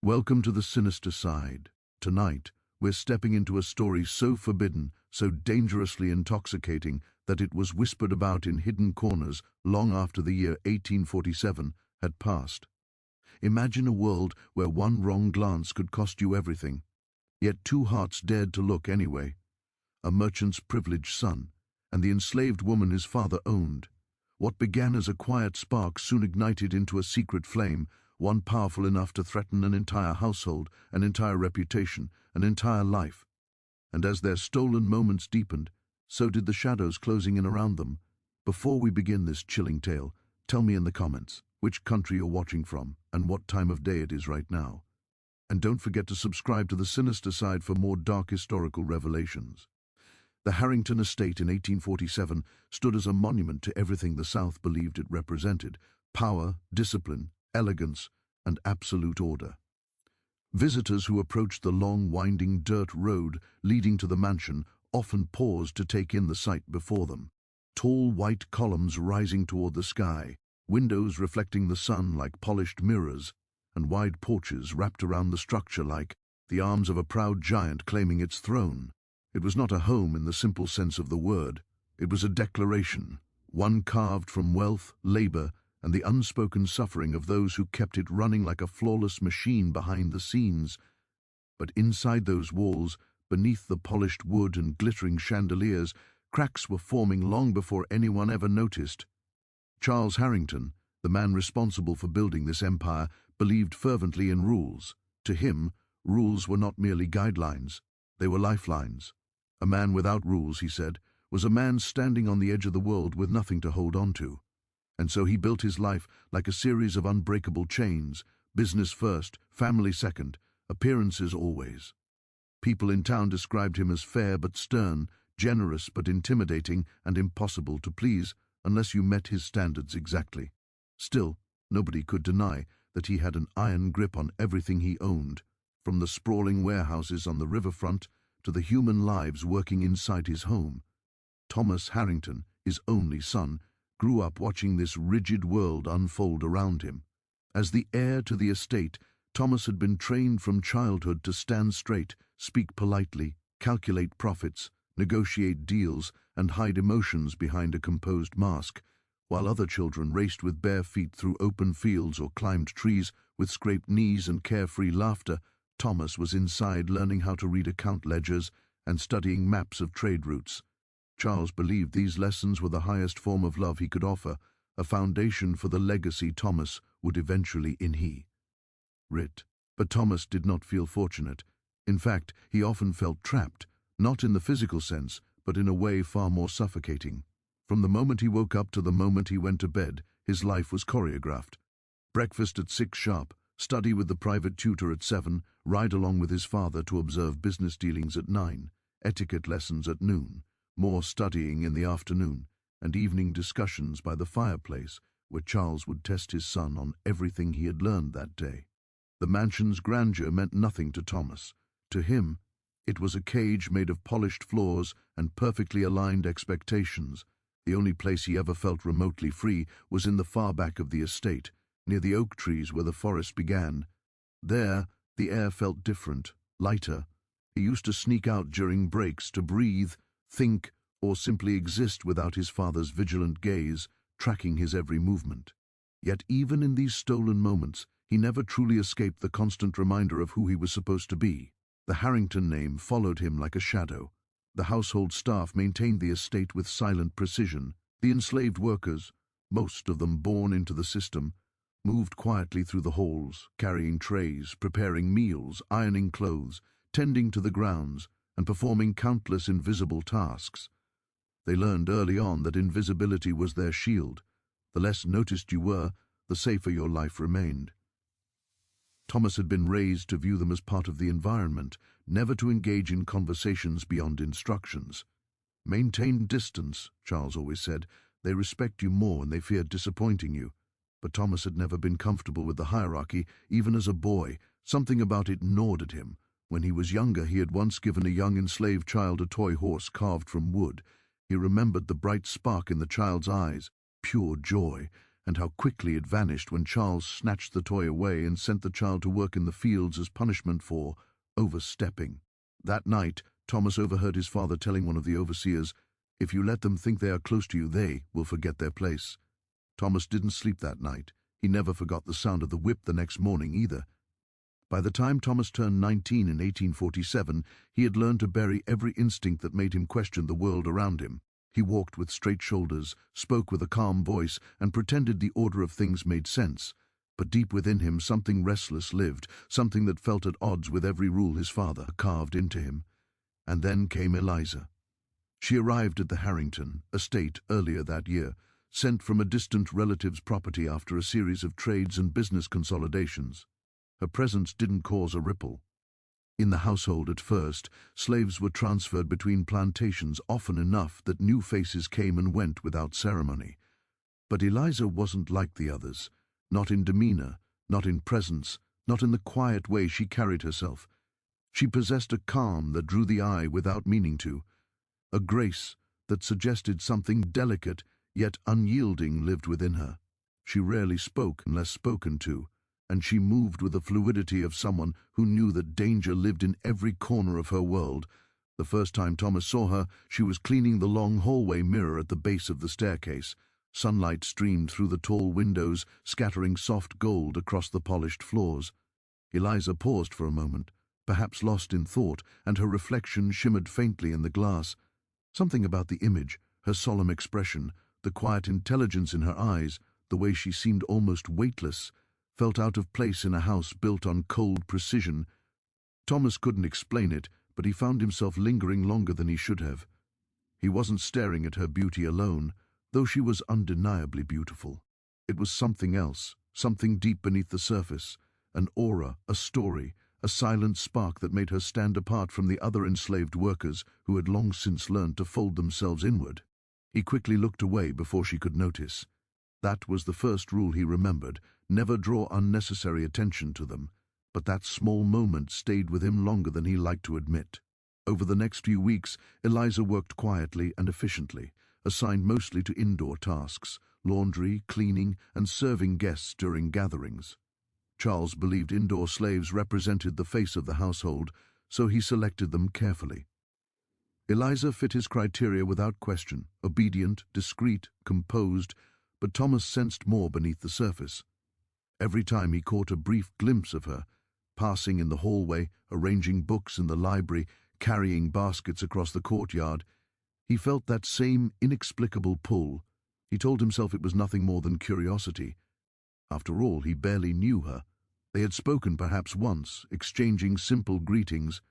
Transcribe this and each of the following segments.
Welcome to the sinister side. Tonight, we're stepping into a story so forbidden, so dangerously intoxicating, that it was whispered about in hidden corners long after the year 1847 had passed. Imagine a world where one wrong glance could cost you everything. Yet two hearts dared to look anyway. A merchant's privileged son, and the enslaved woman his father owned. What began as a quiet spark soon ignited into a secret flame, one powerful enough to threaten an entire household, an entire reputation, an entire life. And as their stolen moments deepened, so did the shadows closing in around them. Before we begin this chilling tale, tell me in the comments which country you're watching from and what time of day it is right now. And don't forget to subscribe to the Sinister Side for more dark historical revelations. The Harrington estate in 1847 stood as a monument to everything the South believed it represented: power, discipline, elegance, and absolute order. Visitors who approached the long, winding dirt road leading to the mansion often paused to take in the sight before them. Tall white columns rising toward the sky, windows reflecting the sun like polished mirrors, and wide porches wrapped around the structure like the arms of a proud giant claiming its throne. It was not a home in the simple sense of the word. It was a declaration, one carved from wealth, labor, and the unspoken suffering of those who kept it running like a flawless machine behind the scenes. But inside those walls, beneath the polished wood and glittering chandeliers, cracks were forming long before anyone ever noticed. Charles Harrington, the man responsible for building this empire, believed fervently in rules. To him, rules were not merely guidelines, they were lifelines. A man without rules, he said, was a man standing on the edge of the world with nothing to hold on to. And so he built his life like a series of unbreakable chains: business first, family second, appearances always. People in town described him as fair but stern, generous but intimidating, and impossible to please unless you met his standards exactly. Still, nobody could deny that he had an iron grip on everything he owned, from the sprawling warehouses on the riverfront to the human lives working inside his home. Thomas Harrington, his only son, grew up watching this rigid world unfold around him. As the heir to the estate, Thomas had been trained from childhood to stand straight, speak politely, calculate profits, negotiate deals, and hide emotions behind a composed mask. While other children raced with bare feet through open fields or climbed trees with scraped knees and carefree laughter, Thomas was inside learning how to read account ledgers and studying maps of trade routes. Charles believed these lessons were the highest form of love he could offer, a foundation for the legacy Thomas would eventually inherit. But Thomas did not feel fortunate. In fact, he often felt trapped, not in the physical sense, but in a way far more suffocating. From the moment he woke up to the moment he went to bed, his life was choreographed. Breakfast at 6 sharp, study with the private tutor at 7, ride along with his father to observe business dealings at 9, etiquette lessons at noon, more studying in the afternoon, and evening discussions by the fireplace where Charles would test his son on everything he had learned that day. The mansion's grandeur meant nothing to Thomas. To him, it was a cage made of polished floors and perfectly aligned expectations. The only place he ever felt remotely free was in the far back of the estate, near the oak trees where the forest began. There, the air felt different, lighter. He used to sneak out during breaks to breathe, think, or simply exist without his father's vigilant gaze, tracking his every movement. Yet even in these stolen moments, he never truly escaped the constant reminder of who he was supposed to be. The Harrington name followed him like a shadow. The household staff maintained the estate with silent precision. The enslaved workers, most of them born into the system, moved quietly through the halls, carrying trays, preparing meals, ironing clothes, tending to the grounds, and performing countless invisible tasks. They learned early on that invisibility was their shield. The less noticed you were, the safer your life remained. Thomas had been raised to view them as part of the environment, never to engage in conversations beyond instructions. Maintain distance, Charles always said. They respect you more and they fear disappointing you. But Thomas had never been comfortable with the hierarchy, even as a boy. Something about it gnawed at him. When he was younger, he had once given a young enslaved child a toy horse carved from wood. He remembered the bright spark in the child's eyes, pure joy, and how quickly it vanished when Charles snatched the toy away and sent the child to work in the fields as punishment for overstepping. That night, Thomas overheard his father telling one of the overseers, "If you let them think they are close to you, they will forget their place." Thomas didn't sleep that night. He never forgot the sound of the whip the next morning either. By the time Thomas turned 19 in 1847, he had learned to bury every instinct that made him question the world around him. He walked with straight shoulders, spoke with a calm voice, and pretended the order of things made sense. But deep within him something restless lived, something that felt at odds with every rule his father carved into him. And then came Eliza. She arrived at the Harrington estate earlier that year, sent from a distant relative's property after a series of trades and business consolidations. Her presence didn't cause a ripple. In the household at first, slaves were transferred between plantations often enough that new faces came and went without ceremony. But Eliza wasn't like the others, not in demeanor, not in presence, not in the quiet way she carried herself. She possessed a calm that drew the eye without meaning to, a grace that suggested something delicate yet unyielding lived within her. She rarely spoke unless spoken to, and she moved with the fluidity of someone who knew that danger lived in every corner of her world. The first time Thomas saw her, she was cleaning the long hallway mirror at the base of the staircase. Sunlight streamed through the tall windows, scattering soft gold across the polished floors. Eliza paused for a moment, perhaps lost in thought, and her reflection shimmered faintly in the glass. Something about the image, her solemn expression, the quiet intelligence in her eyes, the way she seemed almost weightless, felt out of place in a house built on cold precision. Thomas couldn't explain it, but he found himself lingering longer than he should have. He wasn't staring at her beauty alone, though she was undeniably beautiful. It was something else, something deep beneath the surface, an aura, a story, a silent spark that made her stand apart from the other enslaved workers who had long since learned to fold themselves inward. He quickly looked away before she could notice. That was the first rule he remembered: never draw unnecessary attention to them. But that small moment stayed with him longer than he liked to admit. Over the next few weeks, Eliza worked quietly and efficiently, assigned mostly to indoor tasks, laundry, cleaning, and serving guests during gatherings. Charles believed indoor slaves represented the face of the household, so he selected them carefully. Eliza fit his criteria without question: obedient, discreet, composed, but Thomas sensed more beneath the surface. Every time he caught a brief glimpse of her, passing in the hallway, arranging books in the library, carrying baskets across the courtyard, he felt that same inexplicable pull. He told himself it was nothing more than curiosity. After all, he barely knew her. They had spoken perhaps once, exchanging simple greetings,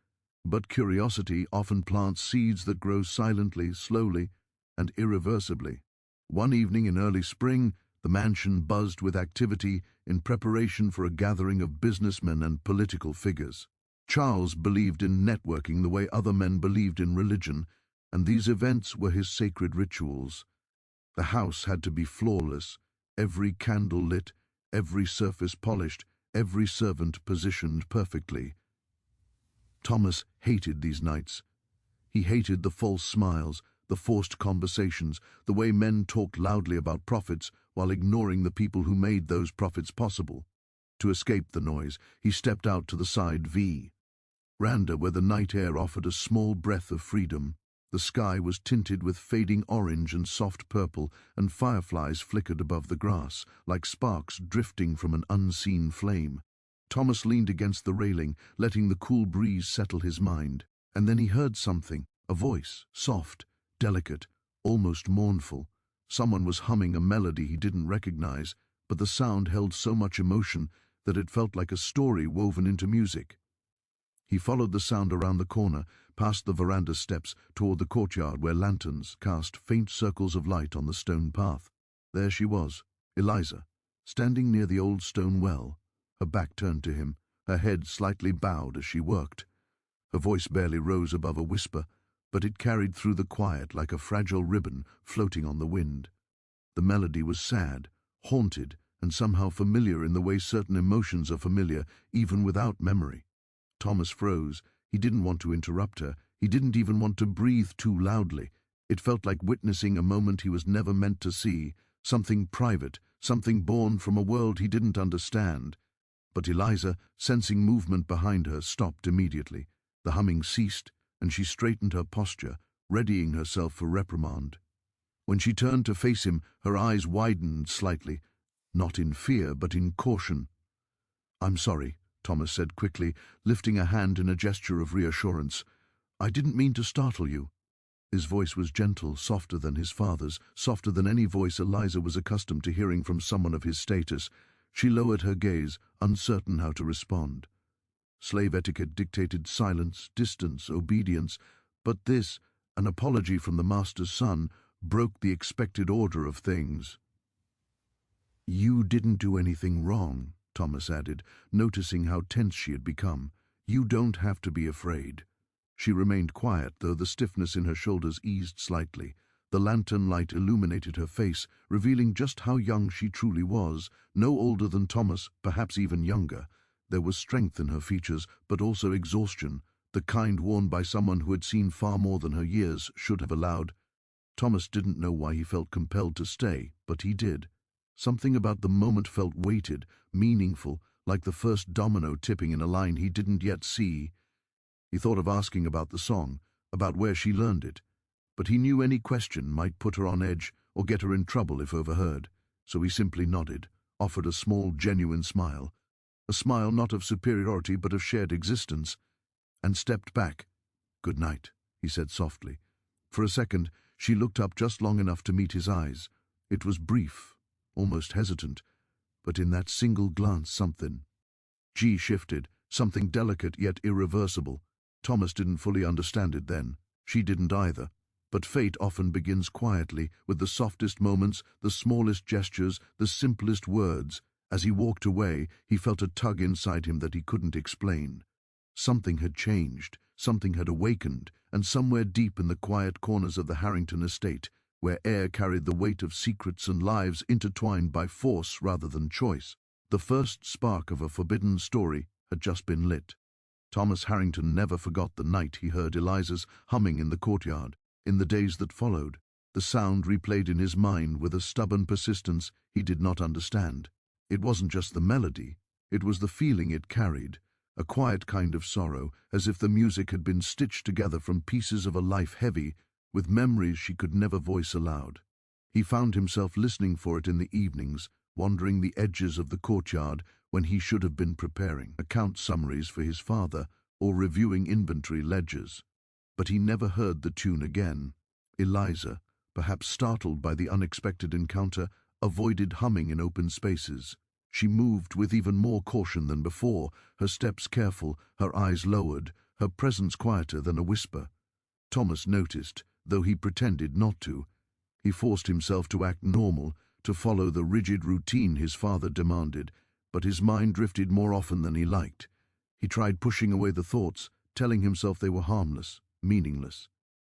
but curiosity often plants seeds that grow silently, slowly, and irreversibly. One evening in early spring, the mansion buzzed with activity in preparation for a gathering of businessmen and political figures. Charles believed in networking the way other men believed in religion, and these events were his sacred rituals. The house had to be flawless, every candle lit, every surface polished, every servant positioned perfectly. Thomas hated these nights. He hated the false smiles, the forced conversations, the way men talked loudly about profits while ignoring the people who made those profits possible. To escape the noise, he stepped out to the side veranda where the night air offered a small breath of freedom. The sky was tinted with fading orange and soft purple, and fireflies flickered above the grass, like sparks drifting from an unseen flame. Thomas leaned against the railing, letting the cool breeze settle his mind. And then he heard something, a voice, soft, delicate, almost mournful. Someone was humming a melody he didn't recognize, but the sound held so much emotion that it felt like a story woven into music. He followed the sound around the corner, past the veranda steps, toward the courtyard where lanterns cast faint circles of light on the stone path. There she was, Eliza, standing near the old stone well, her back turned to him, her head slightly bowed as she worked. Her voice barely rose above a whisper, but it carried through the quiet like a fragile ribbon floating on the wind. The melody was sad, haunted, and somehow familiar in the way certain emotions are familiar even without memory. Thomas froze. He didn't want to interrupt her. He didn't even want to breathe too loudly. It felt like witnessing a moment he was never meant to see, something private, something born from a world he didn't understand. But Eliza, sensing movement behind her, stopped immediately. The humming ceased, and she straightened her posture, readying herself for reprimand. When she turned to face him, her eyes widened slightly, not in fear, but in caution. "I'm sorry," Thomas said quickly, lifting a hand in a gesture of reassurance. "I didn't mean to startle you." His voice was gentle, softer than his father's, softer than any voice Eliza was accustomed to hearing from someone of his status. She lowered her gaze, uncertain how to respond. Slave etiquette dictated silence, distance, obedience, but this, an apology from the master's son, broke the expected order of things. "You didn't do anything wrong," Thomas added, noticing how tense she had become. "You don't have to be afraid." She remained quiet, though the stiffness in her shoulders eased slightly. The lantern light illuminated her face, revealing just how young she truly was, no older than Thomas, perhaps even younger. There was strength in her features, but also exhaustion, the kind worn by someone who had seen far more than her years should have allowed. Thomas didn't know why he felt compelled to stay, but he did. Something about the moment felt weighted, meaningful, like the first domino tipping in a line he didn't yet see. He thought of asking about the song, about where she learned it, but he knew any question might put her on edge or get her in trouble if overheard, so he simply nodded, offered a small, genuine smile, a smile not of superiority but of shared existence, and stepped back. "Good night," he said softly. For a second, she looked up just long enough to meet his eyes. It was brief, almost hesitant, but in that single glance G shifted, something delicate yet irreversible. Thomas didn't fully understand it then. She didn't either. But fate often begins quietly, with the softest moments, the smallest gestures, the simplest words. As he walked away, he felt a tug inside him that he couldn't explain. Something had changed, something had awakened, and somewhere deep in the quiet corners of the Harrington estate, where air carried the weight of secrets and lives intertwined by force rather than choice, the first spark of a forbidden story had just been lit. Thomas Harrington never forgot the night he heard Eliza's humming in the courtyard. In the days that followed, the sound replayed in his mind with a stubborn persistence he did not understand. It wasn't just the melody, it was the feeling it carried, a quiet kind of sorrow, as if the music had been stitched together from pieces of a life heavy with memories she could never voice aloud. He found himself listening for it in the evenings, wandering the edges of the courtyard when he should have been preparing account summaries for his father or reviewing inventory ledgers. But he never heard the tune again. Eliza, perhaps startled by the unexpected encounter, avoided humming in open spaces. She moved with even more caution than before, her steps careful, her eyes lowered, her presence quieter than a whisper. Thomas noticed, though he pretended not to. He forced himself to act normal, to follow the rigid routine his father demanded, but his mind drifted more often than he liked. He tried pushing away the thoughts, telling himself they were harmless, meaningless.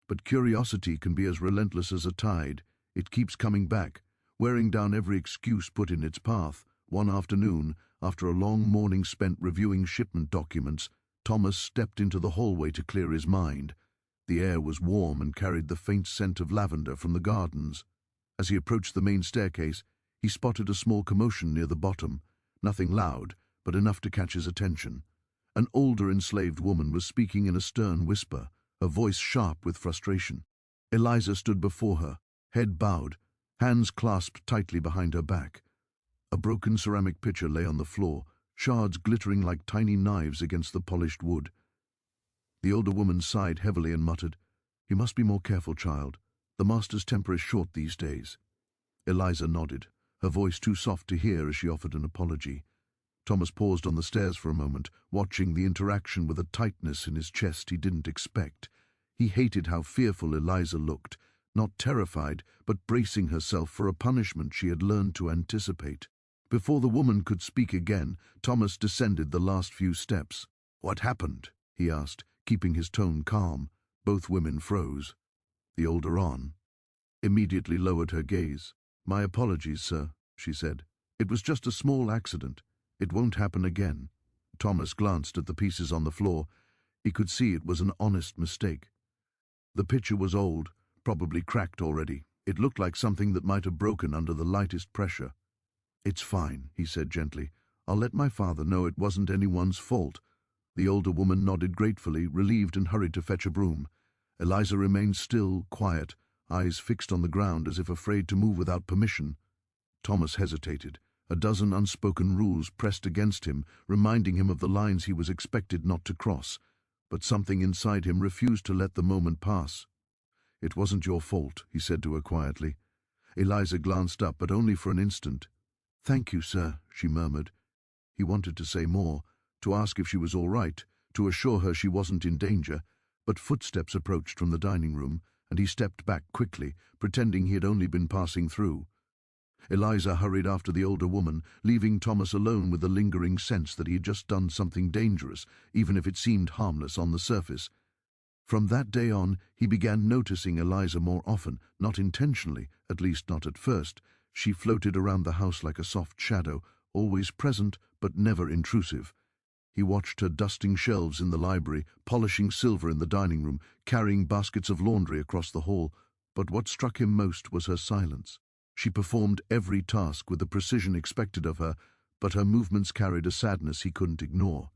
But curiosity can be as relentless as a tide. It keeps coming back, wearing down every excuse put in its path. One afternoon, after a long morning spent reviewing shipment documents, Thomas stepped into the hallway to clear his mind. The air was warm and carried the faint scent of lavender from the gardens. As he approached the main staircase, he spotted a small commotion near the bottom, nothing loud, but enough to catch his attention. An older enslaved woman was speaking in a stern whisper, her voice sharp with frustration. Eliza stood before her, head bowed, hands clasped tightly behind her back. A broken ceramic pitcher lay on the floor, shards glittering like tiny knives against the polished wood. The older woman sighed heavily and muttered, "You must be more careful, child. The master's temper is short these days." Eliza nodded, her voice too soft to hear as she offered an apology. Thomas paused on the stairs for a moment, watching the interaction with a tightness in his chest he didn't expect. He hated how fearful Eliza looked, not terrified, but bracing herself for a punishment she had learned to anticipate. Before the woman could speak again, Thomas descended the last few steps. "What happened?" he asked, keeping his tone calm. Both women froze. The older Anne immediately lowered her gaze. "My apologies, sir," she said. "It was just a small accident. It won't happen again." Thomas glanced at the pieces on the floor. He could see it was an honest mistake. The pitcher was old, probably cracked already. It looked like something that might have broken under the lightest pressure. "It's fine," he said gently. "I'll let my father know it wasn't anyone's fault." The older woman nodded gratefully, relieved, and hurried to fetch a broom. Eliza remained still, quiet, eyes fixed on the ground as if afraid to move without permission. Thomas hesitated. A dozen unspoken rules pressed against him, reminding him of the lines he was expected not to cross. But something inside him refused to let the moment pass. "It wasn't your fault," he said to her quietly. Eliza glanced up, but only for an instant. "Thank you, sir," she murmured. He wanted to say more, to ask if she was all right, to assure her she wasn't in danger, but footsteps approached from the dining room, and he stepped back quickly, pretending he had only been passing through. Eliza hurried after the older woman, leaving Thomas alone with the lingering sense that he had just done something dangerous, even if it seemed harmless on the surface. From that day on, he began noticing Eliza more often, not intentionally, at least not at first. She floated around the house like a soft shadow, always present but never intrusive. He watched her dusting shelves in the library, polishing silver in the dining room, carrying baskets of laundry across the hall, but what struck him most was her silence. She performed every task with the precision expected of her, but her movements carried a sadness he couldn't ignore.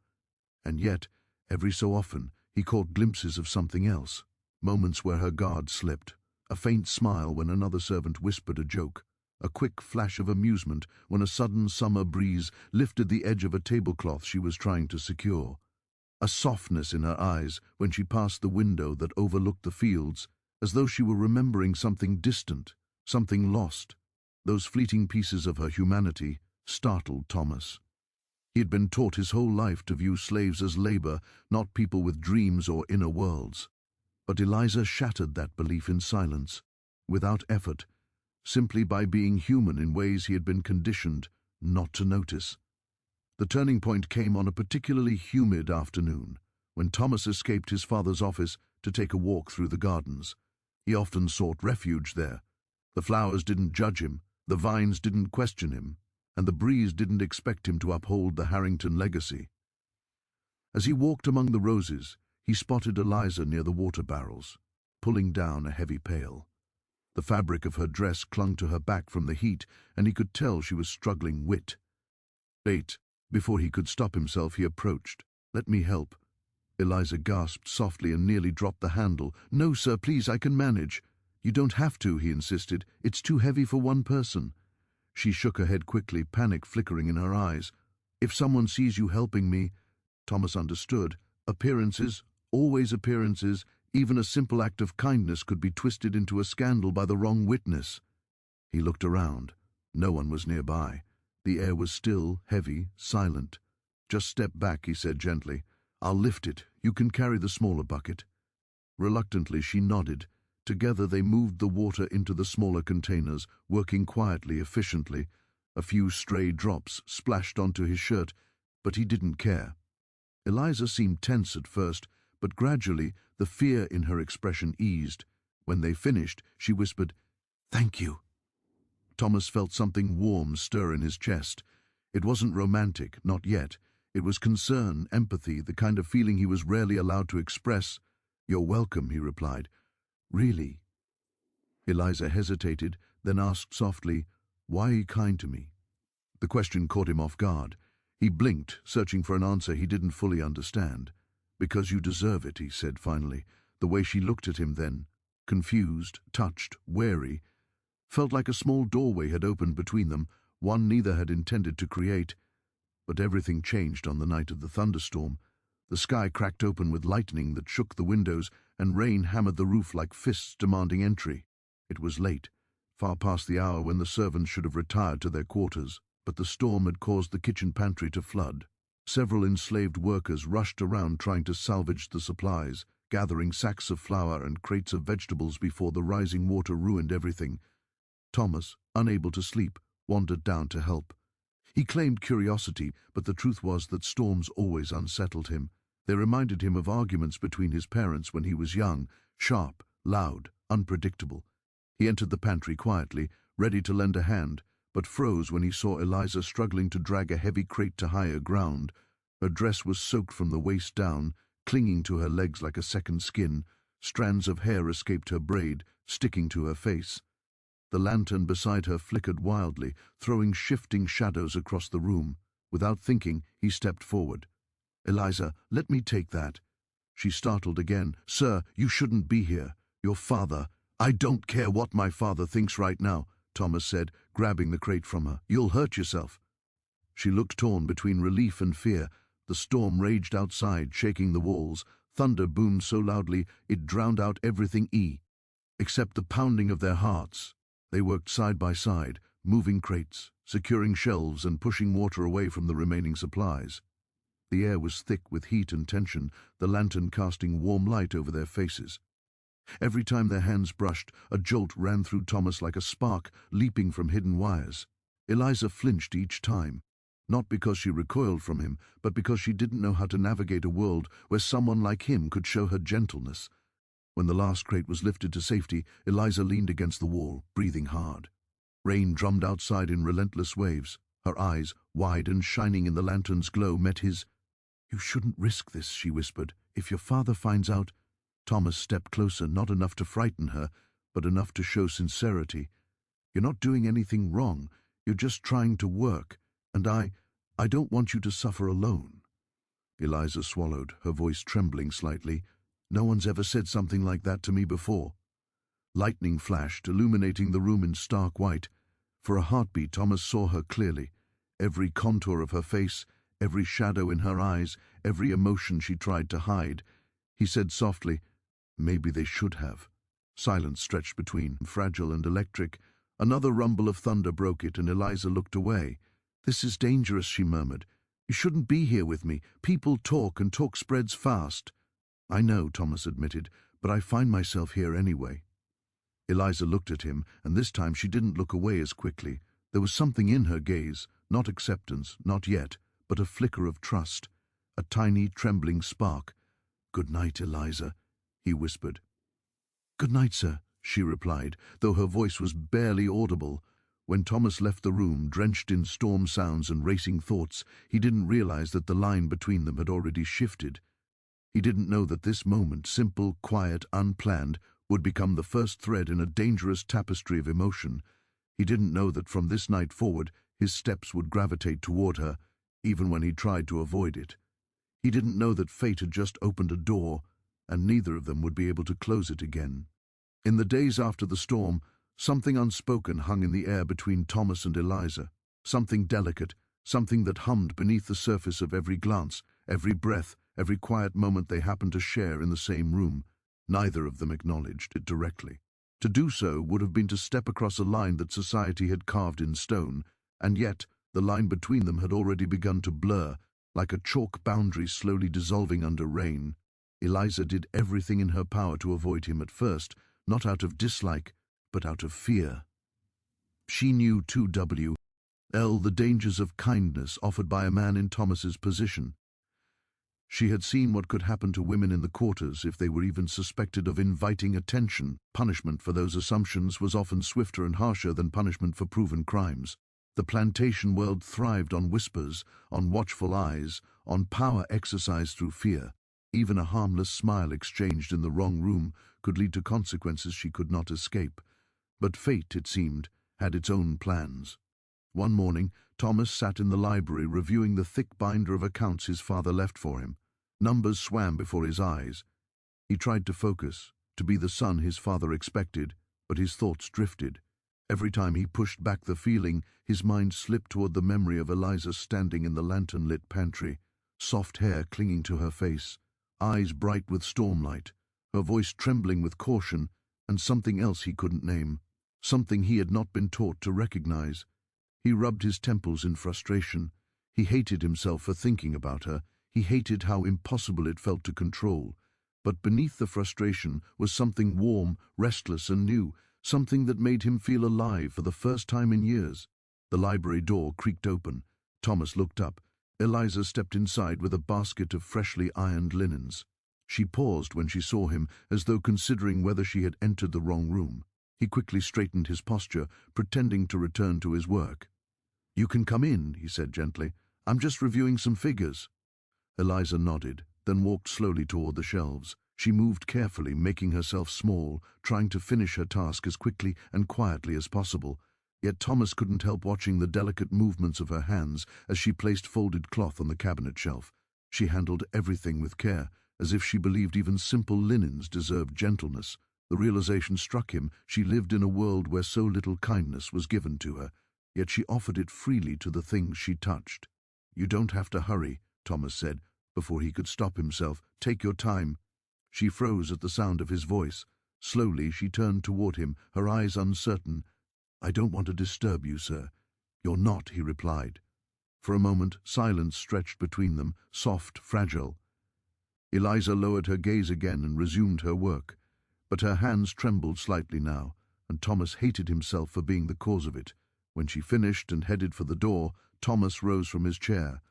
And yet, every so often, he caught glimpses of something else, moments where her guard slipped, a faint smile when another servant whispered a joke, a quick flash of amusement when a sudden summer breeze lifted the edge of a tablecloth she was trying to secure, a softness in her eyes when she passed the window that overlooked the fields, as though she were remembering something distant, something lost. Those fleeting pieces of her humanity startled Thomas. He had been taught his whole life to view slaves as labor, not people with dreams or inner worlds. But Eliza shattered that belief in silence, without effort, simply by being human in ways he had been conditioned not to notice. The turning point came on a particularly humid afternoon, when Thomas escaped his father's office to take a walk through the gardens. He often sought refuge there. The flowers didn't judge him, the vines didn't question him, and the breeze didn't expect him to uphold the Harrington legacy. As he walked among the roses, he spotted Eliza near the water barrels, pulling down a heavy pail. The fabric of her dress clung to her back from the heat, and he could tell she was struggling wit. "Wait." Before he could stop himself, he approached. "Let me help." Eliza gasped softly and nearly dropped the handle. "No, sir, please, I can manage." "You don't have to," he insisted. "It's too heavy for one person." She shook her head quickly, panic flickering in her eyes. "If someone sees you helping me—" Thomas understood. Appearances, always appearances, even a simple act of kindness could be twisted into a scandal by the wrong witness. He looked around. No one was nearby. The air was still, heavy, silent. "Just step back," he said gently. "I'll lift it. You can carry the smaller bucket." Reluctantly, she nodded. Together they moved the water into the smaller containers, working quietly, efficiently. A few stray drops splashed onto his shirt, but he didn't care. Eliza seemed tense at first, but gradually the fear in her expression eased. When they finished, she whispered, "Thank you." Thomas felt something warm stir in his chest. It wasn't romantic, not yet. It was concern, empathy, the kind of feeling he was rarely allowed to express. "You're welcome," he replied. "Really?" Eliza hesitated, then asked softly, "Why are you kind to me?" The question caught him off guard. He blinked, searching for an answer he didn't fully understand. "Because you deserve it," he said finally. The way she looked at him then, confused, touched, wary, felt like a small doorway had opened between them, one neither had intended to create. But everything changed on the night of the thunderstorm. The sky cracked open with lightning that shook the windows, and rain hammered the roof like fists demanding entry. It was late, far past the hour when the servants should have retired to their quarters, but the storm had caused the kitchen pantry to flood. Several enslaved workers rushed around trying to salvage the supplies, gathering sacks of flour and crates of vegetables before the rising water ruined everything. Thomas, unable to sleep, wandered down to help. He claimed curiosity, but the truth was that storms always unsettled him. They reminded him of arguments between his parents when he was young, sharp, loud, unpredictable. He entered the pantry quietly, ready to lend a hand, but froze when he saw Eliza struggling to drag a heavy crate to higher ground. Her dress was soaked from the waist down, clinging to her legs like a second skin. Strands of hair escaped her braid, sticking to her face. The lantern beside her flickered wildly, throwing shifting shadows across the room. Without thinking, he stepped forward. "Eliza, let me take that." She startled again. "Sir, you shouldn't be here. Your father—" "I don't care what my father thinks right now," Thomas said, grabbing the crate from her. "You'll hurt yourself." She looked torn between relief and fear. The storm raged outside, shaking the walls. Thunder boomed so loudly it drowned out everything except the pounding of their hearts. They worked side by side, moving crates, securing shelves and pushing water away from the remaining supplies. The air was thick with heat and tension, the lantern casting warm light over their faces. Every time their hands brushed, a jolt ran through Thomas like a spark leaping from hidden wires. Eliza flinched each time, not because she recoiled from him, but because she didn't know how to navigate a world where someone like him could show her gentleness. When the last crate was lifted to safety, Eliza leaned against the wall, breathing hard. Rain drummed outside in relentless waves. Her eyes, wide and shining in the lantern's glow, met his. "You shouldn't risk this," she whispered. "If your father finds out—" Thomas stepped closer, not enough to frighten her, but enough to show sincerity. "You're not doing anything wrong. You're just trying to work. And I don't want you to suffer alone." Eliza swallowed, her voice trembling slightly. "No one's ever said something like that to me before." Lightning flashed, illuminating the room in stark white. For a heartbeat, Thomas saw her clearly. Every contour of her face, every shadow in her eyes, every emotion she tried to hide. He said softly, "Maybe they should have." Silence stretched between, fragile and electric. Another rumble of thunder broke it, and Eliza looked away. "This is dangerous," she murmured. "You shouldn't be here with me. People talk, and talk spreads fast." "I know," Thomas admitted, "but I find myself here anyway." Eliza looked at him, and this time she didn't look away as quickly. There was something in her gaze, not acceptance, not yet, but a flicker of trust, a tiny, trembling spark. "Good night, Eliza," he whispered. "Good night, sir," she replied, though her voice was barely audible. When Thomas left the room, drenched in storm sounds and racing thoughts, he didn't realize that the line between them had already shifted. He didn't know that this moment, simple, quiet, unplanned, would become the first thread in a dangerous tapestry of emotion. He didn't know that from this night forward, his steps would gravitate toward her, even when he tried to avoid it. He didn't know that fate had just opened a door, and neither of them would be able to close it again. In the days after the storm, something unspoken hung in the air between Thomas and Eliza, something delicate, something that hummed beneath the surface of every glance, every breath, every quiet moment they happened to share in the same room. Neither of them acknowledged it directly. To do so would have been to step across a line that society had carved in stone, and yet the line between them had already begun to blur, like a chalk boundary slowly dissolving under rain. Eliza did everything in her power to avoid him at first, not out of dislike, but out of fear. She knew too well the dangers of kindness offered by a man in Thomas's position. She had seen what could happen to women in the quarters if they were even suspected of inviting attention. Punishment for those assumptions was often swifter and harsher than punishment for proven crimes. The plantation world thrived on whispers, on watchful eyes, on power exercised through fear. Even a harmless smile exchanged in the wrong room could lead to consequences she could not escape. But fate, it seemed, had its own plans. One morning, Thomas sat in the library reviewing the thick binder of accounts his father left for him. Numbers swam before his eyes. He tried to focus, to be the son his father expected, but his thoughts drifted. Every time he pushed back the feeling, his mind slipped toward the memory of Eliza standing in the lantern-lit pantry, soft hair clinging to her face, eyes bright with stormlight, her voice trembling with caution, and something else he couldn't name, something he had not been taught to recognize. He rubbed his temples in frustration. He hated himself for thinking about her. He hated how impossible it felt to control. But beneath the frustration was something warm, restless, and new, something that made him feel alive for the first time in years. The library door creaked open. Thomas looked up. Eliza stepped inside with a basket of freshly ironed linens. She paused when she saw him, as though considering whether she had entered the wrong room. He quickly straightened his posture, pretending to return to his work. "You can come in," he said gently. "I'm just reviewing some figures." Eliza nodded, then walked slowly toward the shelves. She moved carefully, making herself small, trying to finish her task as quickly and quietly as possible. Yet Thomas couldn't help watching the delicate movements of her hands as she placed folded cloth on the cabinet shelf. She handled everything with care, as if she believed even simple linens deserved gentleness. The realization struck him she lived in a world where so little kindness was given to her, yet she offered it freely to the things she touched. "You don't have to hurry," Thomas said, before he could stop himself. "Take your time." She froze at the sound of his voice. Slowly she turned toward him, her eyes uncertain. "I don't want to disturb you, sir." "You're not," he replied. For a moment, silence stretched between them, soft, fragile. Eliza lowered her gaze again and resumed her work, but her hands trembled slightly now, and Thomas hated himself for being the cause of it. When she finished and headed for the door, Thomas rose from his chair.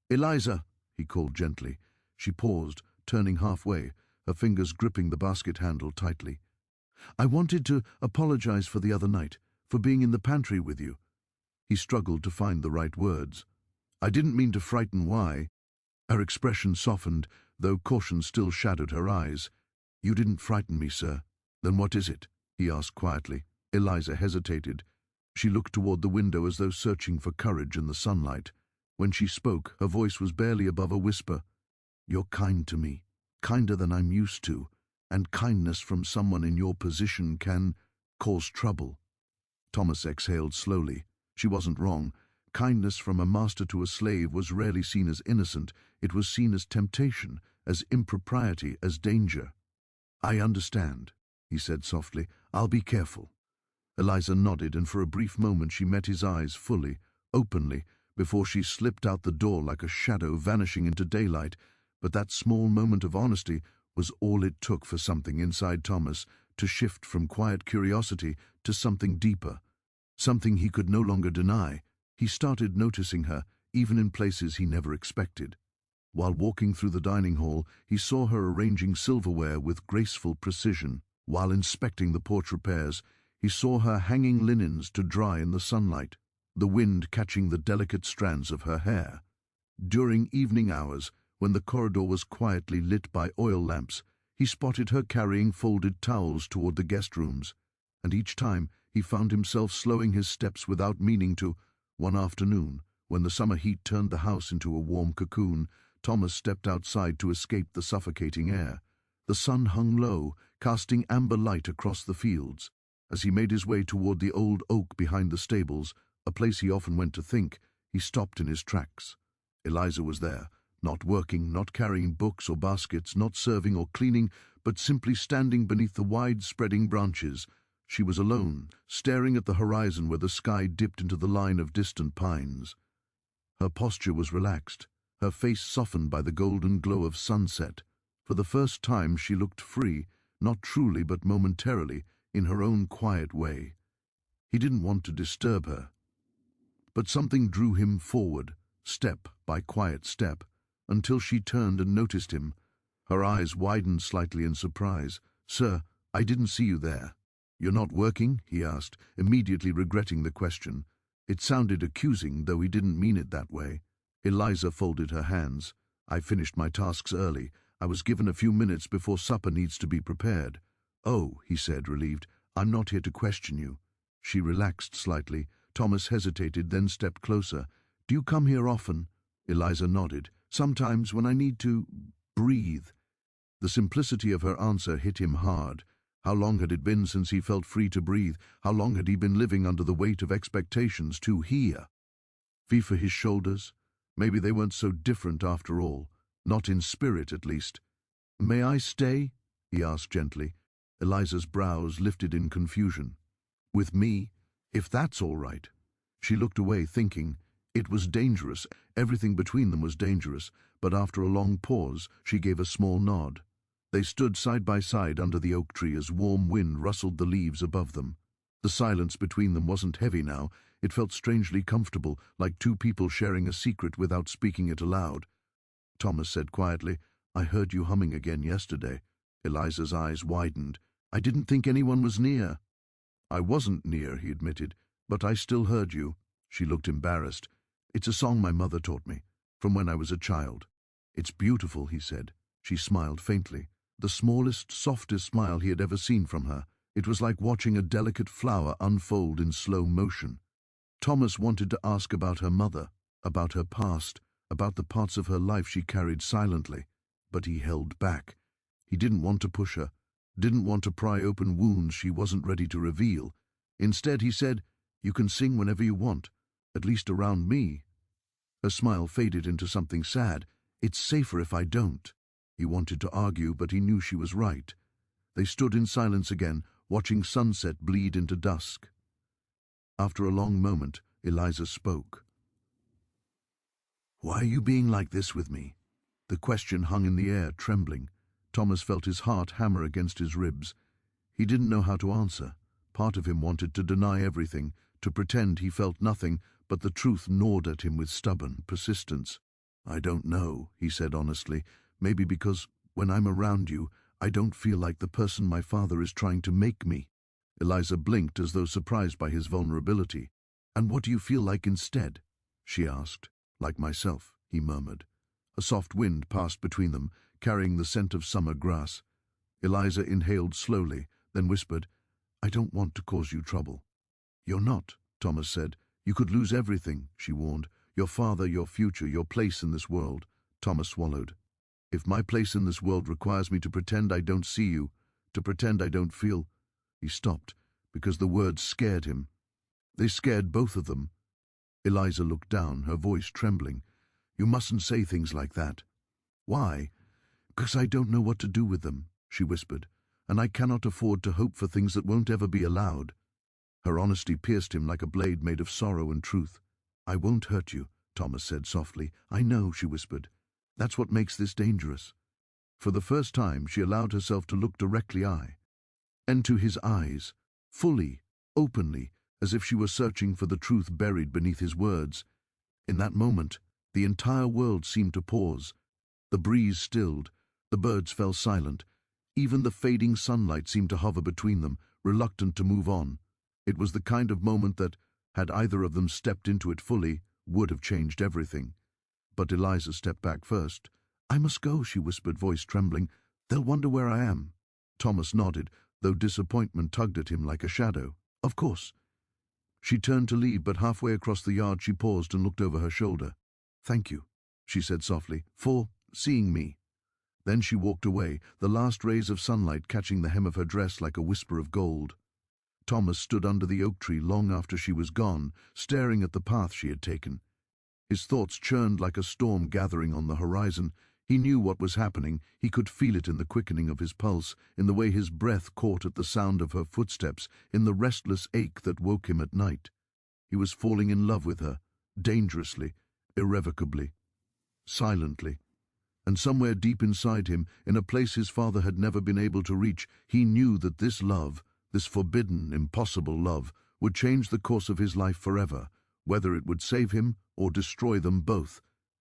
"Eliza," he called gently. She paused, turning halfway, her fingers gripping the basket handle tightly. "I wanted to apologize for the other night, for being in the pantry with you." He struggled to find the right words. "I didn't mean to frighten why." Her expression softened, though caution still shadowed her eyes. "You didn't frighten me, sir." "Then what is it?" he asked quietly. Eliza hesitated. She looked toward the window as though searching for courage in the sunlight. When she spoke, her voice was barely above a whisper. "You're kind to me, kinder than I'm used to, and kindness from someone in your position can cause trouble." Thomas exhaled slowly. She wasn't wrong. Kindness from a master to a slave was rarely seen as innocent. It was seen as temptation, as impropriety, as danger. "I understand," he said softly. "I'll be careful." Eliza nodded, and for a brief moment she met his eyes fully, openly, before she slipped out the door like a shadow vanishing into daylight. But that small moment of honesty was all it took for something inside Thomas to shift from quiet curiosity to something deeper, something he could no longer deny. He started noticing her, even in places he never expected. While walking through the dining hall, he saw her arranging silverware with graceful precision. While inspecting the porch repairs, he saw her hanging linens to dry in the sunlight, the wind catching the delicate strands of her hair. During evening hours, when the corridor was quietly lit by oil lamps, he spotted her carrying folded towels toward the guest rooms, and each time he found himself slowing his steps without meaning to. One afternoon, when the summer heat turned the house into a warm cocoon, Thomas stepped outside to escape the suffocating air. The sun hung low, casting amber light across the fields. As he made his way toward the old oak behind the stables, a place he often went to think, he stopped in his tracks. Eliza was there, not working, not carrying books or baskets, not serving or cleaning, but simply standing beneath the wide-spreading branches. She was alone, staring at the horizon where the sky dipped into the line of distant pines. Her posture was relaxed, her face softened by the golden glow of sunset. For the first time she looked free, not truly but momentarily, in her own quiet way. He didn't want to disturb her, but something drew him forward, step by quiet step, until she turned and noticed him. Her eyes widened slightly in surprise. "Sir, I didn't see you there." "You're not working?" he asked, immediately regretting the question. It sounded accusing, though he didn't mean it that way. Eliza folded her hands. "I finished my tasks early. I was given a few minutes before supper needs to be prepared." "Oh," he said, relieved. "I'm not here to question you." She relaxed slightly. Thomas hesitated, then stepped closer. "Do you come here often?" Eliza nodded. "Sometimes, when I need to breathe." The simplicity of her answer hit him hard. How long had it been since he felt free to breathe? How long had he been living under the weight of expectations to hear? Fee for his shoulders? Maybe they weren't so different after all. Not in spirit, at least. "May I stay?" he asked gently. Eliza's brows lifted in confusion. "With me? If that's all right." She looked away, thinking. It was dangerous. Everything between them was dangerous. But after a long pause, she gave a small nod. They stood side by side under the oak tree as warm wind rustled the leaves above them. The silence between them wasn't heavy now. It felt strangely comfortable, like two people sharing a secret without speaking it aloud. Thomas said quietly, "I heard you humming again yesterday." Eliza's eyes widened. "I didn't think anyone was near." "I wasn't near," he admitted, "but I still heard you." She looked embarrassed. "It's a song my mother taught me, from when I was a child." "It's beautiful," he said. She smiled faintly. the smallest, softest smile he had ever seen from her. It was like watching a delicate flower unfold in slow motion. Thomas wanted to ask about her mother, about her past, about the parts of her life she carried silently, but he held back. He didn't want to push her, didn't want to pry open wounds she wasn't ready to reveal. Instead, he said, "You can sing whenever you want, at least around me." Her smile faded into something sad. "It's safer if I don't." He wanted to argue, but he knew she was right. They stood in silence again, watching sunset bleed into dusk. After a long moment, Eliza spoke. "Why are you being like this with me?" The question hung in the air, trembling. Thomas felt his heart hammer against his ribs. He didn't know how to answer. Part of him wanted to deny everything, to pretend he felt nothing, but the truth gnawed at him with stubborn persistence. "I don't know," he said honestly. "Maybe because when I'm around you, I don't feel like the person my father is trying to make me." Eliza blinked as though surprised by his vulnerability. "And what do you feel like instead?" she asked. "Like myself," he murmured. A soft wind passed between them, carrying the scent of summer grass. Eliza inhaled slowly, then whispered, "I don't want to cause you trouble." "You're not," Thomas said. "You could lose everything," she warned. "Your father, your future, your place in this world." Thomas swallowed. "If my place in this world requires me to pretend I don't see you, to pretend I don't feel—" He stopped, because the words scared him. They scared both of them. Eliza looked down, her voice trembling. "You mustn't say things like that." "Why?" "'Cause I don't know what to do with them," she whispered, "and I cannot afford to hope for things that won't ever be allowed." Her honesty pierced him like a blade made of sorrow and truth. "I won't hurt you," Thomas said softly. "I know," she whispered. "That's what makes this dangerous." For the first time, she allowed herself to look directly into his eyes, fully, openly, as if she were searching for the truth buried beneath his words. In that moment, the entire world seemed to pause. The breeze stilled, the birds fell silent. Even the fading sunlight seemed to hover between them, reluctant to move on. It was the kind of moment that, had either of them stepped into it fully, would have changed everything. But Eliza stepped back first. "I must go," she whispered, voice trembling. "They'll wonder where I am." Thomas nodded, though disappointment tugged at him like a shadow. "Of course." She turned to leave, but halfway across the yard she paused and looked over her shoulder. "Thank you," she said softly, "for seeing me." Then she walked away, the last rays of sunlight catching the hem of her dress like a whisper of gold. Thomas stood under the oak tree long after she was gone, staring at the path she had taken. His thoughts churned like a storm gathering on the horizon. He knew what was happening. He could feel it in the quickening of his pulse, in the way his breath caught at the sound of her footsteps, in the restless ache that woke him at night. He was falling in love with her, dangerously, irrevocably, silently. And somewhere deep inside him, in a place his father had never been able to reach, he knew that this love, this forbidden, impossible love, would change the course of his life forever. Whether it would save him or destroy them both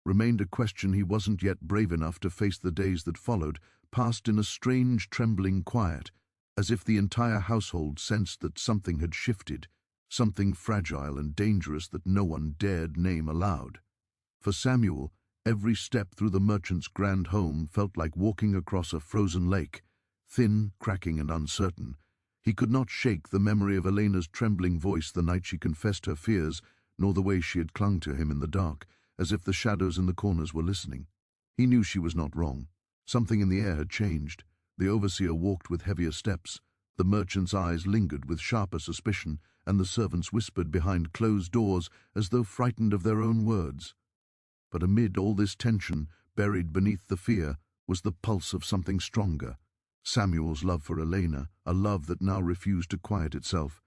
remained a question he wasn't yet brave enough to face. The days that followed passed in a strange, trembling quiet, as if the entire household sensed that something had shifted, something fragile and dangerous that no one dared name aloud. For Samuel, every step through the merchant's grand home felt like walking across a frozen lake, thin, cracking, and uncertain. He could not shake the memory of Elena's trembling voice the night she confessed her fears, nor the way she had clung to him in the dark, as if the shadows in the corners were listening. He knew she was not wrong. Something in the air had changed. The overseer walked with heavier steps. The merchant's eyes lingered with sharper suspicion, and the servants whispered behind closed doors as though frightened of their own words. But amid all this tension, buried beneath the fear, was the pulse of something stronger. Samuel's love for Elena, a love that now refused to quiet itself.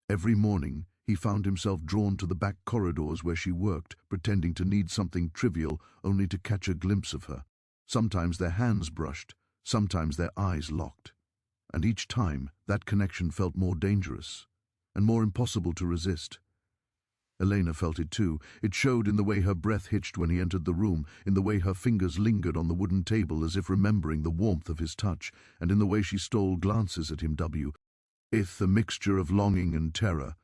Every morning, he found himself drawn to the back corridors where she worked, pretending to need something trivial only to catch a glimpse of her. Sometimes their hands brushed, sometimes their eyes locked. And each time, that connection felt more dangerous and more impossible to resist. Elena felt it too. It showed in the way her breath hitched when he entered the room, in the way her fingers lingered on the wooden table as if remembering the warmth of his touch, and in the way she stole glances at him. With a mixture of longing and terror.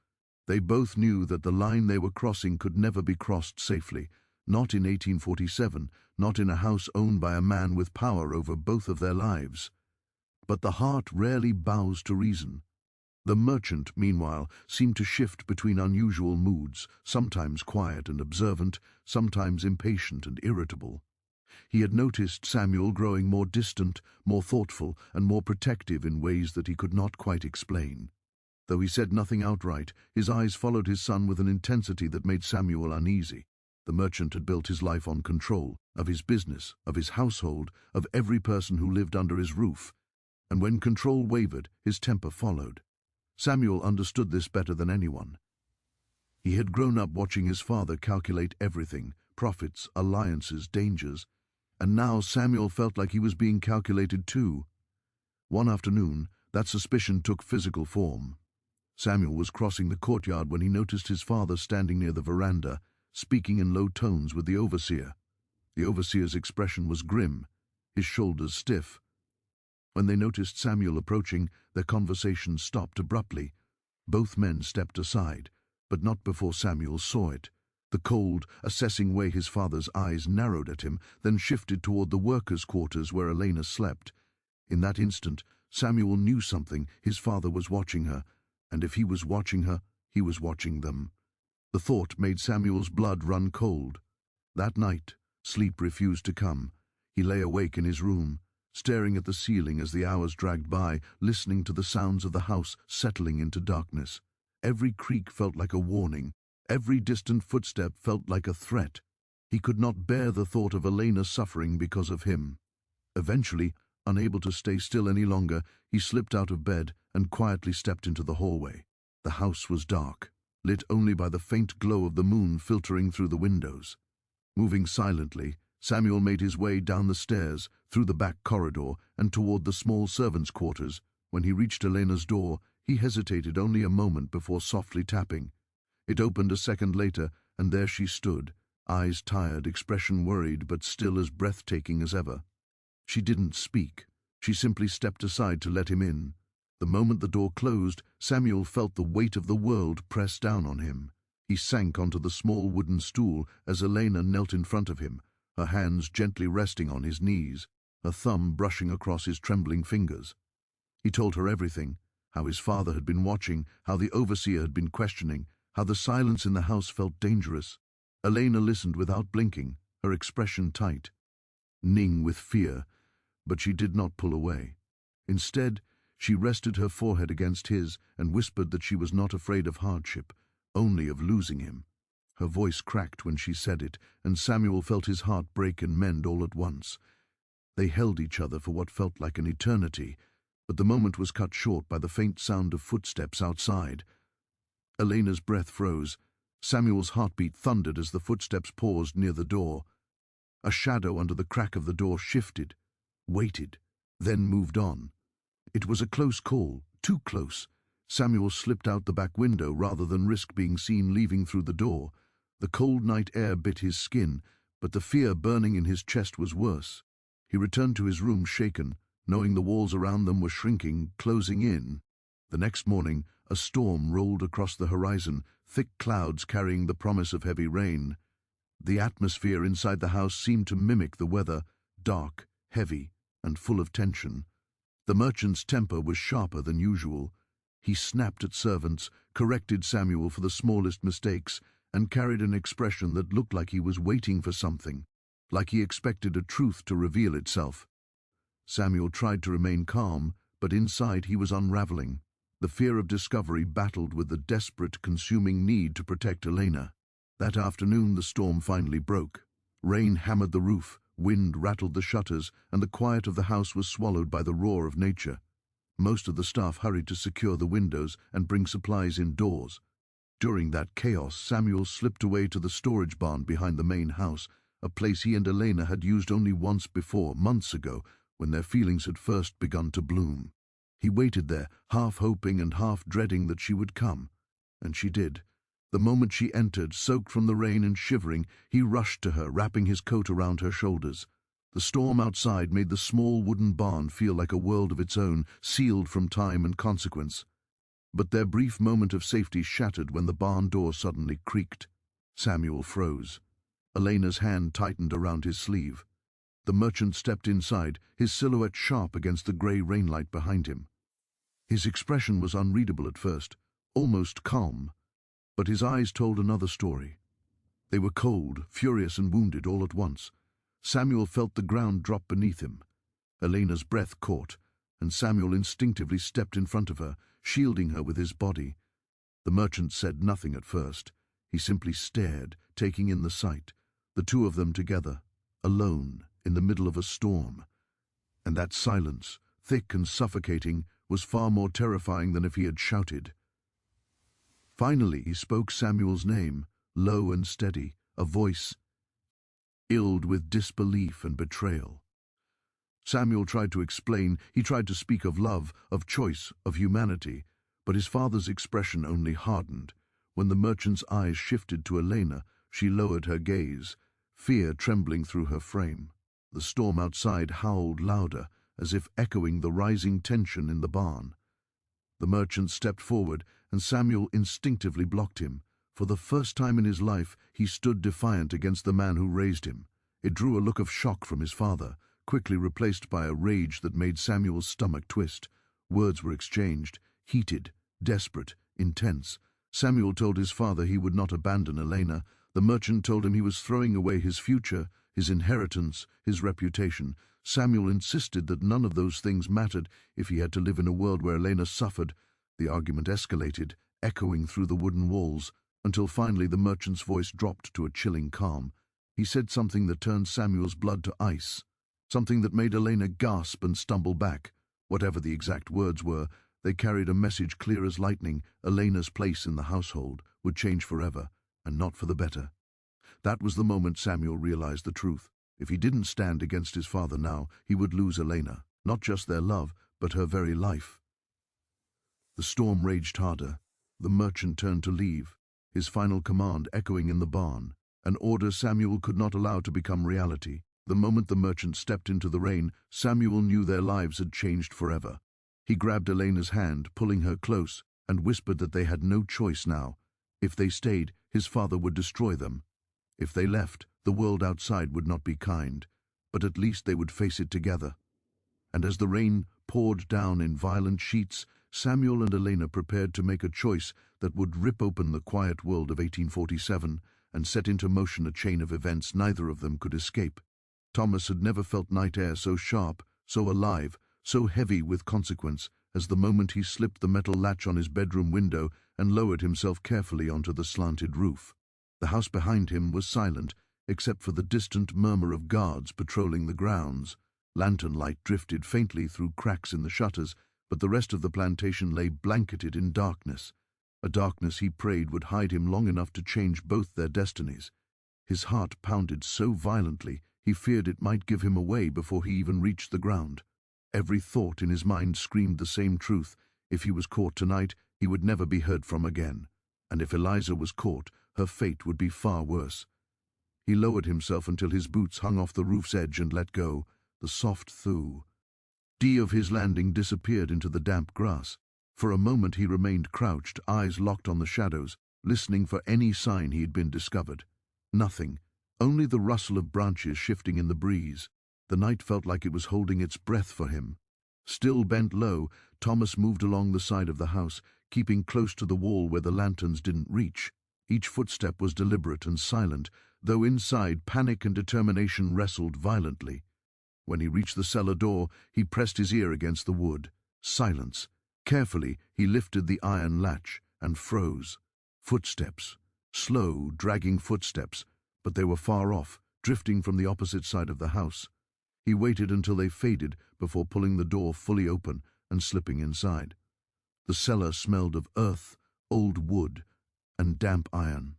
They both knew that the line they were crossing could never be crossed safely. Not in 1847, not in a house owned by a man with power over both of their lives. But the heart rarely bows to reason. The merchant, meanwhile, seemed to shift between unusual moods, sometimes quiet and observant, sometimes impatient and irritable. He had noticed Samuel growing more distant, more thoughtful, and more protective in ways that he could not quite explain. Though he said nothing outright, his eyes followed his son with an intensity that made Samuel uneasy. The merchant had built his life on control, of his business, of his household, of every person who lived under his roof. And when control wavered, his temper followed. Samuel understood this better than anyone. He had grown up watching his father calculate everything, profits, alliances, dangers, and now Samuel felt like he was being calculated too. One afternoon, that suspicion took physical form. Samuel was crossing the courtyard when he noticed his father standing near the veranda, speaking in low tones with the overseer. The overseer's expression was grim, his shoulders stiff. When they noticed Samuel approaching, their conversation stopped abruptly. Both men stepped aside, but not before Samuel saw it. The cold, assessing way his father's eyes narrowed at him, then shifted toward the workers' quarters where Elena slept. In that instant, Samuel knew something. His father was watching her, and if he was watching her, he was watching them. The thought made Samuel's blood run cold. That night, sleep refused to come. He lay awake in his room, staring at the ceiling as the hours dragged by, listening to the sounds of the house settling into darkness. Every creak felt like a warning. Every distant footstep felt like a threat. He could not bear the thought of Elena suffering because of him. Eventually, unable to stay still any longer, he slipped out of bed and quietly stepped into the hallway. The house was dark, lit only by the faint glow of the moon filtering through the windows. Moving silently, Samuel made his way down the stairs, through the back corridor, and toward the small servants' quarters. When he reached Elena's door, he hesitated only a moment before softly tapping. It opened a second later, and there she stood, eyes tired, expression worried, but still as breathtaking as ever. She didn't speak. She simply stepped aside to let him in. The moment the door closed, Samuel felt the weight of the world press down on him. He sank onto the small wooden stool as Elena knelt in front of him, her hands gently resting on his knees, her thumb brushing across his trembling fingers. He told her everything, how his father had been watching, how the overseer had been questioning, how the silence in the house felt dangerous. Elena listened without blinking, her expression tight, ning with fear, but she did not pull away. Instead, she rested her forehead against his and whispered that she was not afraid of hardship, only of losing him. Her voice cracked when she said it, and Samuel felt his heart break and mend all at once. They held each other for what felt like an eternity, but the moment was cut short by the faint sound of footsteps outside. Elena's breath froze. Samuel's heartbeat thundered as the footsteps paused near the door. A shadow under the crack of the door shifted, waited, then moved on. It was a close call, too close. Samuel slipped out the back window rather than risk being seen leaving through the door. The cold night air bit his skin, but the fear burning in his chest was worse. He returned to his room shaken, knowing the walls around them were shrinking, closing in. The next morning, a storm rolled across the horizon, thick clouds carrying the promise of heavy rain. The atmosphere inside the house seemed to mimic the weather, dark, heavy, and full of tension. The merchant's temper was sharper than usual. He snapped at servants, corrected Samuel for the smallest mistakes, and carried an expression that looked like he was waiting for something, like he expected a truth to reveal itself. Samuel tried to remain calm, but inside he was unraveling. The fear of discovery battled with the desperate, consuming need to protect Elena. That afternoon the storm finally broke. Rain hammered the roof, wind rattled the shutters, and the quiet of the house was swallowed by the roar of nature. Most of the staff hurried to secure the windows and bring supplies indoors. During that chaos, Samuel slipped away to the storage barn behind the main house, a place he and Elena had used only once before, months ago, when their feelings had first begun to bloom. He waited there, half hoping and half dreading that she would come. And she did. The moment she entered, soaked from the rain and shivering, he rushed to her, wrapping his coat around her shoulders. The storm outside made the small wooden barn feel like a world of its own, sealed from time and consequence. But their brief moment of safety shattered when the barn door suddenly creaked. Samuel froze. Elena's hand tightened around his sleeve. The merchant stepped inside, his silhouette sharp against the grey rainlight behind him. His expression was unreadable at first, almost calm, but his eyes told another story. They were cold, furious and wounded all at once. Samuel felt the ground drop beneath him. Elena's breath caught, and Samuel instinctively stepped in front of her, shielding her with his body. The merchant said nothing at first. He simply stared, taking in the sight, the two of them together, alone, in the middle of a storm. And that silence, thick and suffocating, was far more terrifying than if he had shouted. Finally he spoke Samuel's name, low and steady, a voice filled with disbelief and betrayal. Samuel tried to explain, he tried to speak of love, of choice, of humanity, but his father's expression only hardened. When the merchant's eyes shifted to Elena, she lowered her gaze, fear trembling through her frame. The storm outside howled louder, as if echoing the rising tension in the barn. The merchant stepped forward, and Samuel instinctively blocked him. For the first time in his life, he stood defiant against the man who raised him. It drew a look of shock from his father, quickly replaced by a rage that made Samuel's stomach twist. Words were exchanged, heated, desperate, intense. Samuel told his father he would not abandon Elena. The merchant told him he was throwing away his future, his inheritance, his reputation. Samuel insisted that none of those things mattered if he had to live in a world where Elena suffered. The argument escalated, echoing through the wooden walls, until finally the merchant's voice dropped to a chilling calm. He said something that turned Samuel's blood to ice, something that made Elena gasp and stumble back. Whatever the exact words were, they carried a message clear as lightning. Elena's place in the household would change forever, and not for the better. That was the moment Samuel realized the truth. If he didn't stand against his father now, he would lose Elena, not just their love, but her very life. The storm raged harder. The merchant turned to leave, his final command echoing in the barn, an order Samuel could not allow to become reality. The moment the merchant stepped into the rain, Samuel knew their lives had changed forever. He grabbed Elena's hand, pulling her close, and whispered that they had no choice now. If they stayed, his father would destroy them. If they left, the world outside would not be kind, but at least they would face it together. And as the rain poured down in violent sheets, Samuel and Elena prepared to make a choice that would rip open the quiet world of 1847 and set into motion a chain of events neither of them could escape. Thomas had never felt night air so sharp, so alive, so heavy with consequence as the moment he slipped the metal latch on his bedroom window and lowered himself carefully onto the slanted roof. The house behind him was silent, except for the distant murmur of guards patrolling the grounds. Lantern light drifted faintly through cracks in the shutters, but the rest of the plantation lay blanketed in darkness, a darkness he prayed would hide him long enough to change both their destinies. His heart pounded so violently he feared it might give him away before he even reached the ground. Every thought in his mind screamed the same truth. If he was caught tonight, he would never be heard from again. And if Eliza was caught, her fate would be far worse. He lowered himself until his boots hung off the roof's edge and let go. The soft thud of his landing disappeared into the damp grass. For a moment he remained crouched, eyes locked on the shadows, listening for any sign he had been discovered. Nothing, only the rustle of branches shifting in the breeze. The night felt like it was holding its breath for him. Still bent low, Thomas moved along the side of the house, keeping close to the wall where the lanterns didn't reach. Each footstep was deliberate and silent, though inside panic and determination wrestled violently. When he reached the cellar door, he pressed his ear against the wood. Silence. Carefully, he lifted the iron latch and froze. Footsteps. Slow, dragging footsteps, but they were far off, drifting from the opposite side of the house. He waited until they faded before pulling the door fully open and slipping inside. The cellar smelled of earth, old wood, and damp iron.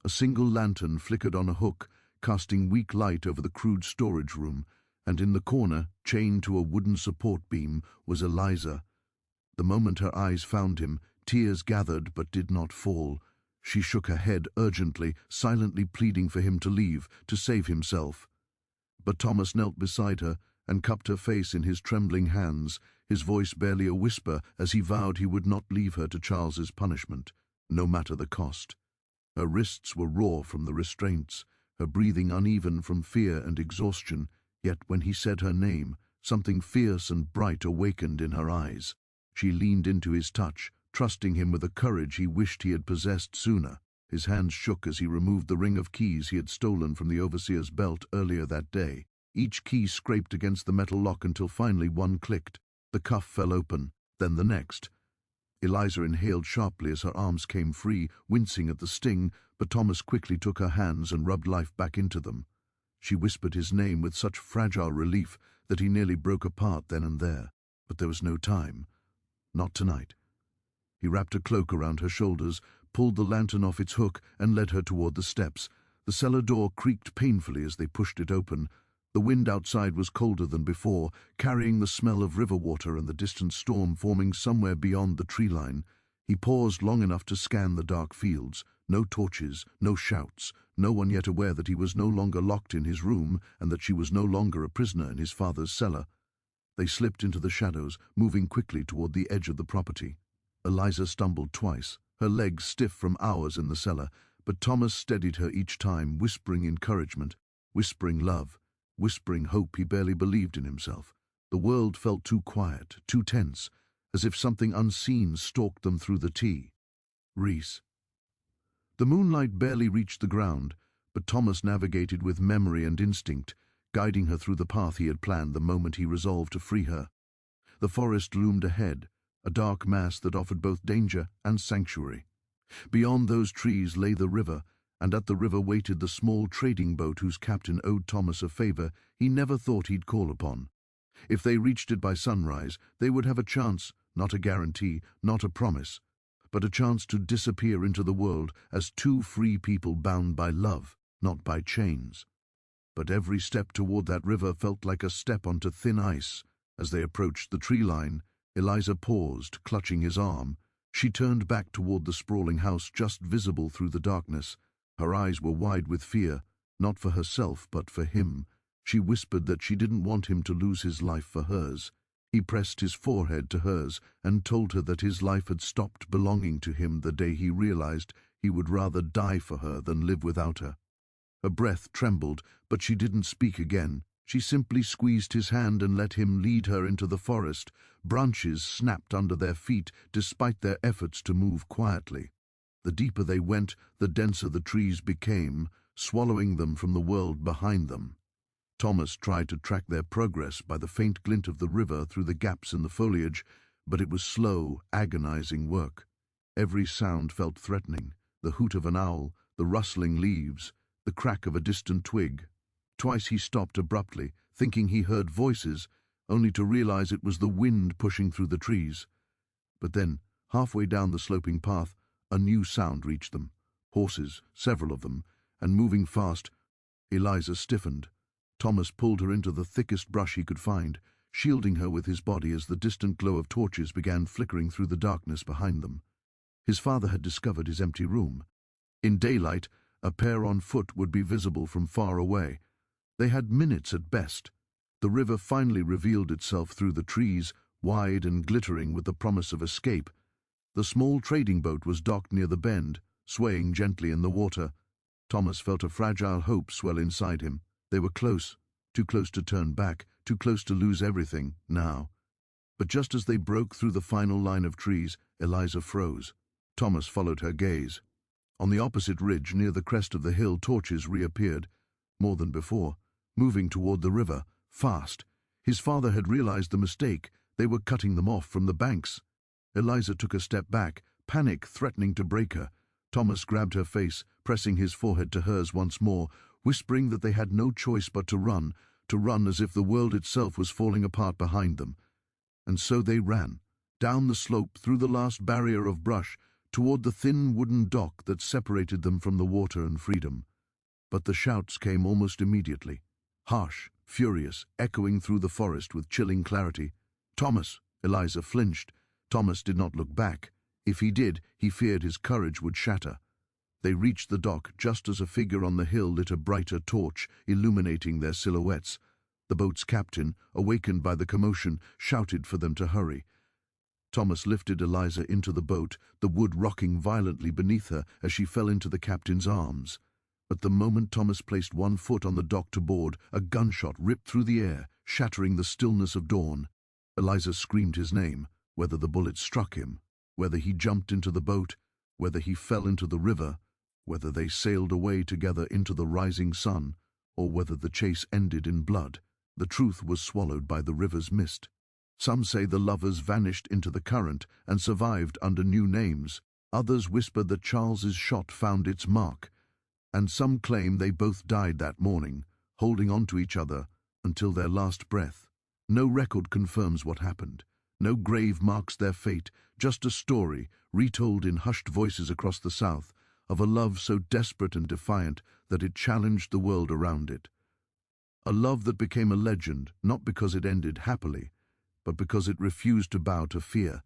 A single lantern flickered on a hook, casting weak light over the crude storage room, and in the corner, chained to a wooden support beam, was Eliza. The moment her eyes found him, tears gathered but did not fall. She shook her head urgently, silently pleading for him to leave, to save himself. But Thomas knelt beside her and cupped her face in his trembling hands, his voice barely a whisper as he vowed he would not leave her to Charles's punishment, no matter the cost. Her wrists were raw from the restraints, her breathing uneven from fear and exhaustion, yet when he said her name, something fierce and bright awakened in her eyes. She leaned into his touch, trusting him with a courage he wished he had possessed sooner. His hands shook as he removed the ring of keys he had stolen from the overseer's belt earlier that day. Each key scraped against the metal lock until finally one clicked. The cuff fell open, then the next. Eliza inhaled sharply as her arms came free, wincing at the sting, but Thomas quickly took her hands and rubbed life back into them. She whispered his name with such fragile relief that he nearly broke apart then and there. But there was no time. Not tonight. He wrapped a cloak around her shoulders, pulled the lantern off its hook, and led her toward the steps. The cellar door creaked painfully as they pushed it open. The wind outside was colder than before, carrying the smell of river water and the distant storm forming somewhere beyond the tree line. He paused long enough to scan the dark fields. No torches, no shouts, no one yet aware that he was no longer locked in his room and that she was no longer a prisoner in his father's cellar. They slipped into the shadows, moving quickly toward the edge of the property. Eliza stumbled twice, her legs stiff from hours in the cellar, but Thomas steadied her each time, whispering encouragement, whispering love, whispering hope. He barely believed in himself. The world felt too quiet, too tense, as if something unseen stalked them through the tea. Reese. The moonlight barely reached the ground, but Thomas navigated with memory and instinct, guiding her through the path he had planned the moment he resolved to free her. The forest loomed ahead, a dark mass that offered both danger and sanctuary. Beyond those trees lay the river, and at the river waited the small trading boat whose captain owed Thomas a favor he never thought he'd call upon. If they reached it by sunrise, they would have a chance, not a guarantee, not a promise, but a chance to disappear into the world as two free people bound by love, not by chains. But every step toward that river felt like a step onto thin ice. As they approached the tree line, Eliza paused, clutching his arm. She turned back toward the sprawling house just visible through the darkness. Her eyes were wide with fear, not for herself but for him. She whispered that she didn't want him to lose his life for hers. He pressed his forehead to hers and told her that his life had stopped belonging to him the day he realized he would rather die for her than live without her. Her breath trembled, but she didn't speak again. She simply squeezed his hand and let him lead her into the forest. Branches snapped under their feet despite their efforts to move quietly. The deeper they went, the denser the trees became, swallowing them from the world behind them. Thomas tried to track their progress by the faint glint of the river through the gaps in the foliage, but it was slow, agonizing work. Every sound felt threatening: the hoot of an owl, the rustling leaves, the crack of a distant twig. Twice he stopped abruptly, thinking he heard voices, only to realize it was the wind pushing through the trees. But then, halfway down the sloping path, a new sound reached them. Horses, several of them, and moving fast. Eliza stiffened. Thomas pulled her into the thickest brush he could find, shielding her with his body as the distant glow of torches began flickering through the darkness behind them. His father had discovered his empty room. In daylight, a pair on foot would be visible from far away. They had minutes at best. The river finally revealed itself through the trees, wide and glittering with the promise of escape. The small trading boat was docked near the bend, swaying gently in the water. Thomas felt a fragile hope swell inside him. They were close, too close to turn back, too close to lose everything, now. But just as they broke through the final line of trees, Eliza froze. Thomas followed her gaze. On the opposite ridge, near the crest of the hill, torches reappeared, more than before, moving toward the river, fast. His father had realized the mistake. They were cutting them off from the banks. Eliza took a step back, panic threatening to break her. Thomas grabbed her face, pressing his forehead to hers once more, whispering that they had no choice but to run as if the world itself was falling apart behind them. And so they ran, down the slope through the last barrier of brush, toward the thin wooden dock that separated them from the water and freedom. But the shouts came almost immediately, harsh, furious, echoing through the forest with chilling clarity. "Thomas!" Eliza flinched. Thomas did not look back. If he did, he feared his courage would shatter. They reached the dock just as a figure on the hill lit a brighter torch, illuminating their silhouettes. The boat's captain, awakened by the commotion, shouted for them to hurry. Thomas lifted Eliza into the boat, the wood rocking violently beneath her as she fell into the captain's arms. At the moment Thomas placed one foot on the dock to board, a gunshot ripped through the air, shattering the stillness of dawn. Eliza screamed his name, whether the bullet struck him, whether he jumped into the boat, whether he fell into the river, whether they sailed away together into the rising sun, or whether the chase ended in blood. The truth was swallowed by the river's mist. Some say the lovers vanished into the current and survived under new names. Others whispered that Charles's shot found its mark, and some claim they both died that morning, holding on to each other until their last breath. No record confirms what happened. No grave marks their fate, just a story, retold in hushed voices across the South, of a love so desperate and defiant that it challenged the world around it. A love that became a legend, not because it ended happily, but because it refused to bow to fear,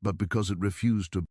but because it refused to